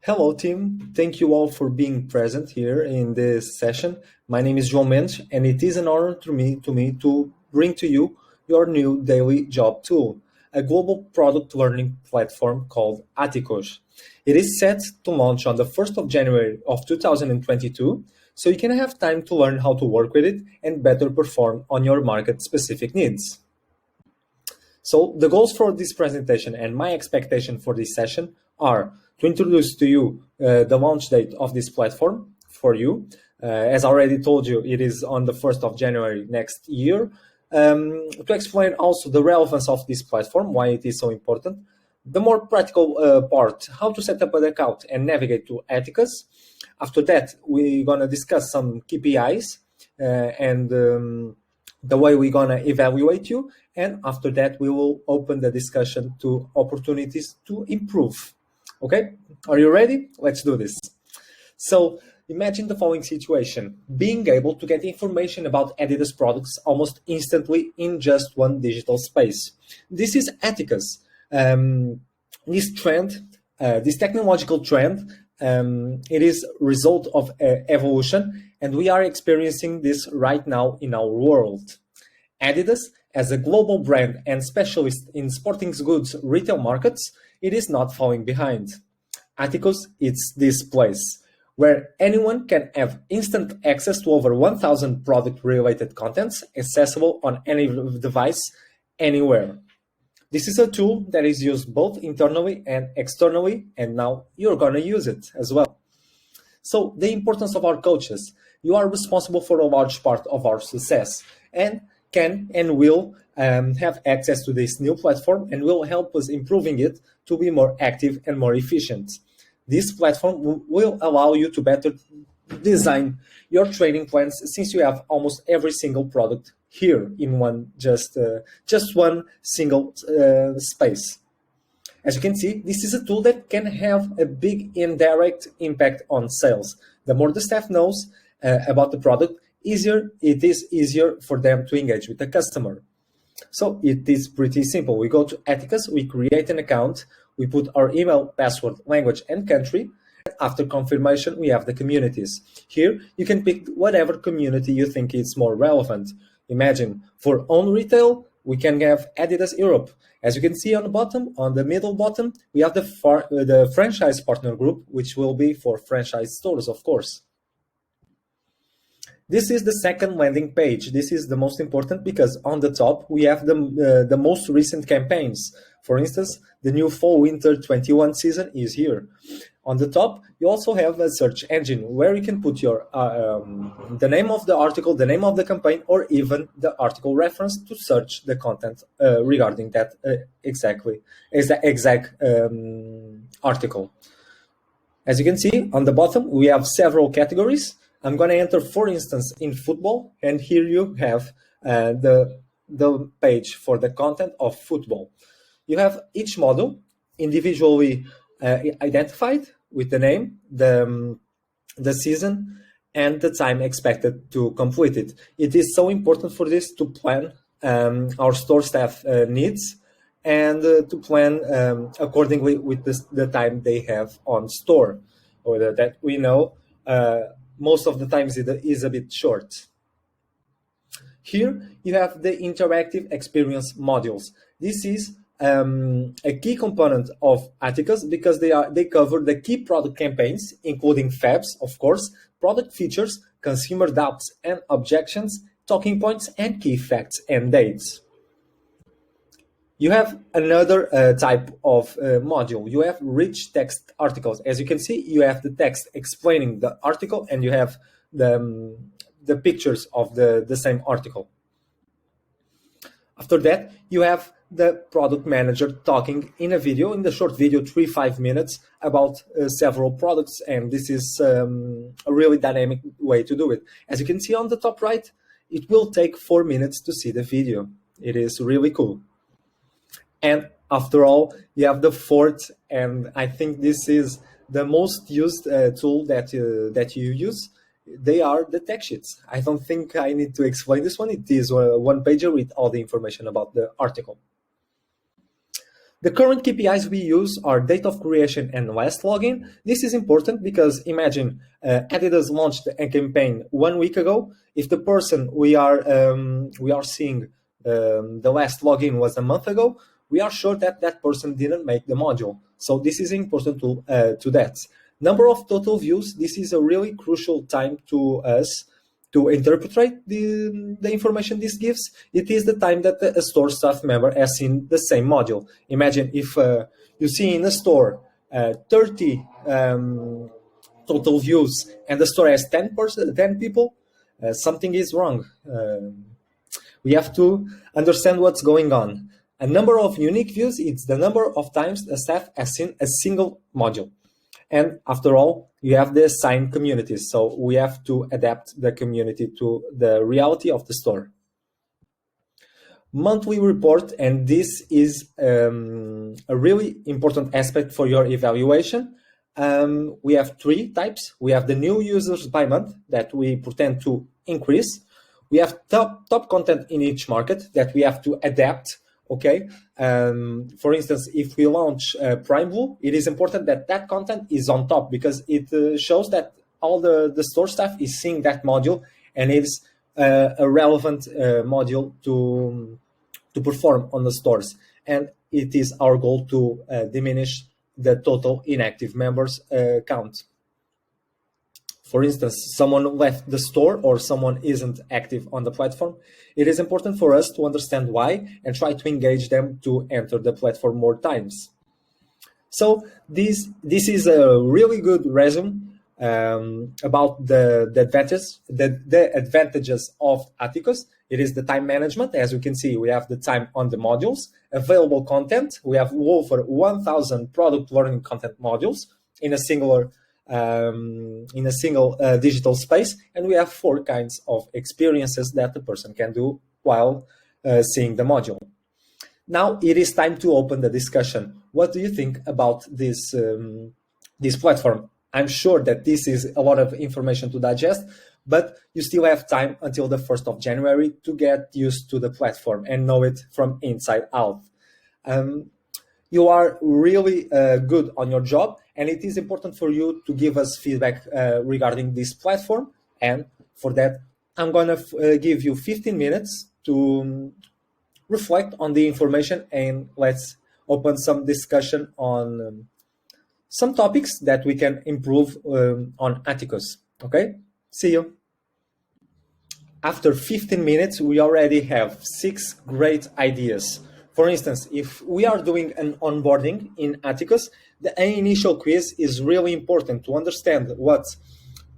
Hello, team. Thank you all for being present here in this session. My name is João Mendes, and it is an honor to me to bring to you your new daily job tool, a global product learning platform called ATTICUS. It is set to launch on the 1st of January of 2022, so you can have time to learn how to work with it and better perform on your market-specific needs. So the goals for this presentation and my expectation for this session are to introduce to you the launch date of this platform for you. As I already told you, it is on the 1st of January next year. To explain also the relevance of this platform, why it is so important. The more practical part, how to set up an account and navigate to ATTICUS. After that, we're going to discuss some KPIs and the way we're going to evaluate you. And after that, we will open the discussion to opportunities to improve. Okay, are you ready? Let's do this. So imagine the following situation: being able to get information about Adidas products almost instantly in just one digital space. This is ATTICUS. This trend, this technological trend, it is a result of evolution, and we are experiencing this right now in our world. Adidas, as a global brand and specialist in sporting goods retail markets, it is not falling behind. ATTICUS is this place where anyone can have instant access to over 1,000 product-related contents accessible on any device, anywhere. This is a tool that is used both internally and externally, and now you're going to use it as well. So the importance of our coaches. You are responsible for a large part of our success and can and will have access to this new platform and will help us improving it to be more active and more efficient. This platform will allow you to better design your training plans, since you have almost every single product here in one just one single space. As you can see, this is a tool that can have a big indirect impact on sales. The more the staff knows about the product, it is easier for them to engage with the customer. So it is pretty simple. We go to ATTICUS, we create an account, we put our email, password, language, and country. After confirmation, we have the communities. Here, you can pick whatever community you think is more relevant. Imagine, for own retail, we can have Adidas Europe. As you can see on the bottom, on the middle bottom, we have the franchise partner group, which will be for franchise stores, of course. This is the second landing page. This is the most important because on the top, we have the most recent campaigns. For instance, the new Fall-Winter 21 season is here. On the top, you also have a search engine where you can put your the name of the article, the name of the campaign, or even the article reference to search the content regarding that exact article. As you can see, on the bottom, we have several categories. I'm going to enter, for instance, in football, and here you have the page for the content of football. You have each model individually identified with the name, the season, and the time expected to complete it. It is so important for this to plan our store staff needs and to plan accordingly with the time they have on store, or that we know most of the times it is a bit short. Here you have the interactive experience modules. This is a key component of ATTICUS because they cover the key product campaigns, including fabs, of course, product features, consumer doubts and objections, talking points, and key facts and dates. You have another type of module. You have rich text articles. As you can see, you have the text explaining the article, and you have the pictures of the same article. After that, you have the product manager talking in a video, in the short video, 3-5 minutes, about several products, and this is a really dynamic way to do it. As you can see on the top right, it will take 4 minutes to see the video. It is really cool. And after all, you have the fourth, and I think this is the most used tool that you use. They are the tech sheets. I don't think I need to explain this one. It is a one-pager with all the information about the article. The current KPIs we use are date of creation and last login. This is important because imagine Adidas launched a campaign 1 week ago. If the person we are seeing the last login was a month ago, we are sure that that person didn't make the module. So this is important to that. Number of total views. This is a really crucial time to us to interpret the information this gives. It is the time that a store staff member has seen the same module. Imagine if you see in a store 30 total views and the store has 10 people, something is wrong. We have to understand what's going on. A number of unique views, it's the number of times a staff has seen a single module. And after all, you have the assigned communities. So we have to adapt the community to the reality of the store. Monthly report, and this is a really important aspect for your evaluation. We have 3 types. We have the new users by month that we pretend to increase. We have top content in each market that we have to adapt. Okay. For instance, if we launch Prime Blue, it is important that that content is on top because it shows that all the store staff is seeing that module and it's a relevant module to perform on the stores. And it is our goal to diminish the total inactive members count. For instance, someone left the store or someone isn't active on the platform. It is important for us to understand why and try to engage them to enter the platform more times. So this is a really good resume about the advantages of ATTICUS. It is the time management. As you can see, we have the time on the modules, available content. We have over 1,000 product learning content modules in a single digital space, and we have 4 kinds of experiences that the person can do while seeing the module. Now it is time to open the discussion. What do you think about this platform? I'm sure that this is a lot of information to digest, but you still have time until the 1st of January to get used to the platform and know it from inside out. You are really good on your job, and it is important for you to give us feedback regarding this platform. And for that, I'm going to give you 15 minutes to reflect on the information, and let's open some discussion on some topics that we can improve on ATTICUS. Okay, see you. After 15 minutes, we already have 6 great ideas. For instance, if we are doing an onboarding in ATTICUS, the initial quiz is really important to understand what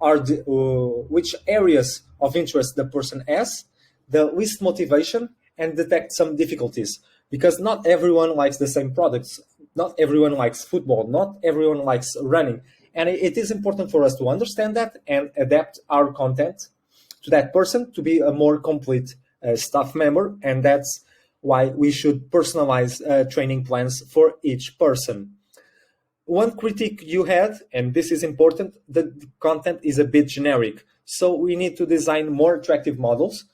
are which areas of interest the person has, the least motivation, and detect some difficulties. Because not everyone likes the same products. Not everyone likes football. Not everyone likes running. And it is important for us to understand that and adapt our content to that person to be a more complete staff member. And that's why we should personalize training plans for each person. One critique you had, and this is important, the content is a bit generic. So we need to design more attractive models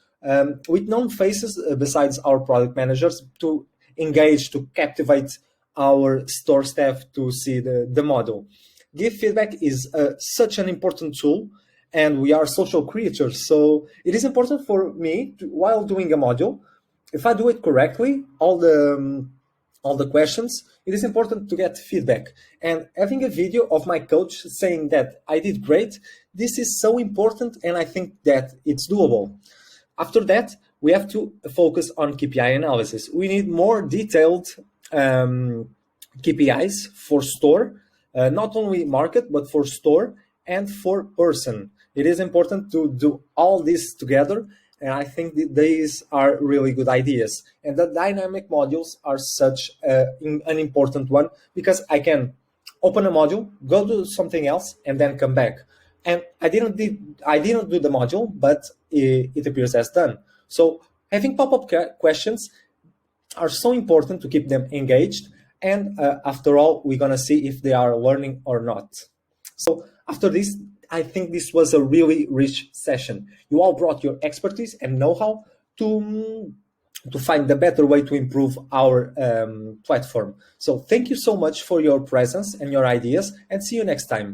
with known faces besides our product managers to engage, to captivate our store staff to see the model. Give feedback is such an important tool, and we are social creatures. So it is important for me, while doing a module, if I do it correctly, all the questions, it is important to get feedback. And having a video of my coach saying that I did great, this is so important, and I think that it's doable. After that, we have to focus on KPI analysis. We need more detailed KPIs for store, not only market, but for store and for person. It is important to do all this together. And I think these are really good ideas. And the dynamic modules are such an important one because I can open a module, go do something else, and then come back. And I didn't do the module, but it appears as done. So having pop-up questions are so important to keep them engaged. And after all, we're going to see if they are learning or not. So after this, I think this was a really rich session. You all brought your expertise and know-how to to find the better way to improve our platform. So thank you so much for your presence and your ideas, and see you next time.